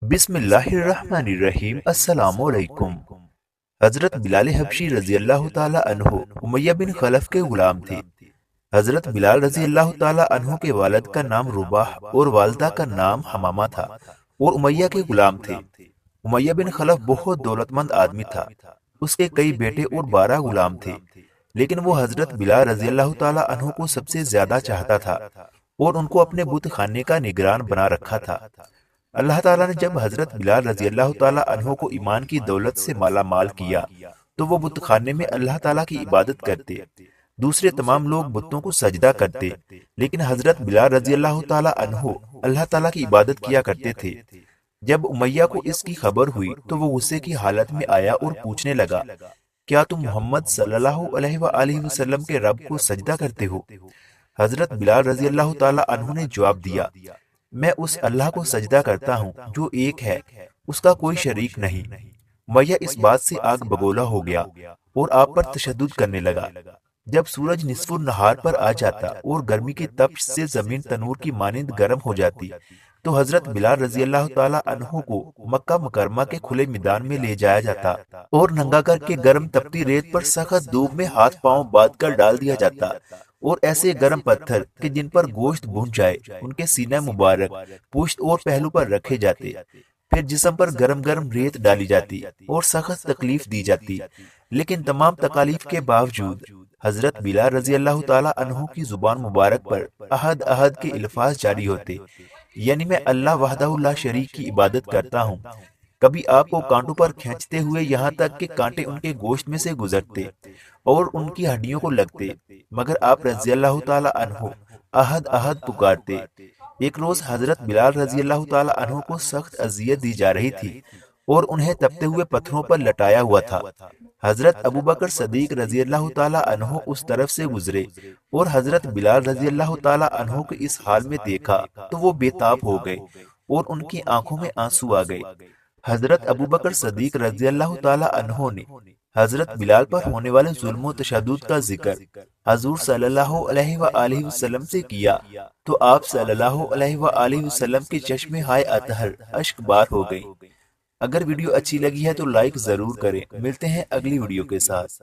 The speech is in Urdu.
بسم اللہ الرحمن الرحیم۔ السلام علیکم۔ حضرت بلال حبشی رضی اللہ تعالی عنہ امیہ بن خلف کے غلام تھے۔ حضرت بلال رضی اللہ تعالی عنہ کے والد کا نام رباح اور والدہ کا نام حمامہ تھا اور امیہ کے غلام تھے۔ امیہ بن خلف بہت دولت مند آدمی تھا۔ اس کے کئی بیٹے اور 12 غلام تھے، لیکن وہ حضرت بلال رضی اللہ تعالی عنہ کو سب سے زیادہ چاہتا تھا اور ان کو اپنے بت خانے کا نگران بنا رکھا تھا۔ اللہ تعالیٰ نے جب حضرت بلال رضی اللہ تعالیٰ عنہ کو ایمان کی دولت سے مالا مال کیا تو وہ بت خانے میں اللہ تعالیٰ کی عبادت کرتے، دوسرے تمام لوگ بتوں کو سجدہ کرتے، لیکن حضرت بلال رضی اللہ تعالیٰ عنہ اللہ تعالیٰ کی عبادت کیا کرتے تھے۔ جب امیہ کو اس کی خبر ہوئی تو وہ غصے کی حالت میں آیا اور پوچھنے لگا، کیا تم محمد صلی اللہ علیہ وآلہ وسلم کے رب کو سجدہ کرتے ہو؟ حضرت بلال رضی اللہ تعالیٰ عنہ نے جواب دیا، میں اس اللہ کو سجدہ کرتا ہوں جو ایک ہے، اس کا کوئی شریک نہیں۔ امیہ اس بات سے آگ بگولا ہو گیا اور آپ پر تشدد کرنے لگا۔ جب سورج نصف النہار پر آ جاتا اور گرمی کی تپش سے زمین تنور کی مانند گرم ہو جاتی تو حضرت بلال رضی اللہ تعالی عنہ کو مکہ مکرمہ کے کھلے میدان میں لے جایا جاتا اور ننگا کر کے گرم تپتی ریت پر سخت دھوپ میں ہاتھ پاؤں باندھ کر ڈال دیا جاتا اور ایسے گرم پتھر کہ جن پر گوشت بھون جائے ان کے سینہ مبارک، پشت اور پہلو پر رکھے جاتے، پھر جسم پر گرم گرم ریت ڈالی جاتی اور سخت تکلیف دی جاتی، لیکن تمام تکالیف کے باوجود حضرت بلال رضی اللہ تعالی عنہ کی زبان مبارک پر احد احد کے الفاظ جاری ہوتے، یعنی میں اللہ وحدہ لا شریک کی عبادت کرتا ہوں۔ کبھی آپ کو کانٹوں پر کھینچتے ہوئے یہاں تک کہ کانٹے ان کے گوشت میں سے گزرتے اور ان کی ہڈیوں کو لگتے، مگر آپ رضی اللہ تعالی عنہ احد احد پکارتے۔ ایک روز حضرت بلال رضی اللہ تعالی عنہ کو سخت اذیت دی جا رہی تھی اور انہیں تپتے ہوئے پتھروں پر لٹایا ہوا تھا۔ حضرت ابوبکر صدیق رضی اللہ تعالی عنہ اس طرف سے گزرے اور حضرت بلال رضی اللہ تعالی عنہ کو اس حال میں دیکھا تو وہ بے تاب ہو گئے اور ان کی آنکھوں میں آنسو آ گئے۔ حضرت ابوبکر صدیق رضی اللہ تعالی عنہ نے حضرت بلال پر ہونے والے ظلم و تشدد کا ذکر حضور صلی اللہ علیہ وآلہ وسلم سے کیا تو آپ صلی اللہ علیہ وآلہ وسلم کے چشمے ہائے اطہر اشک بار ہو گئی۔ اگر ویڈیو اچھی لگی ہے تو لائک ضرور کریں۔ ملتے ہیں اگلی ویڈیو کے ساتھ۔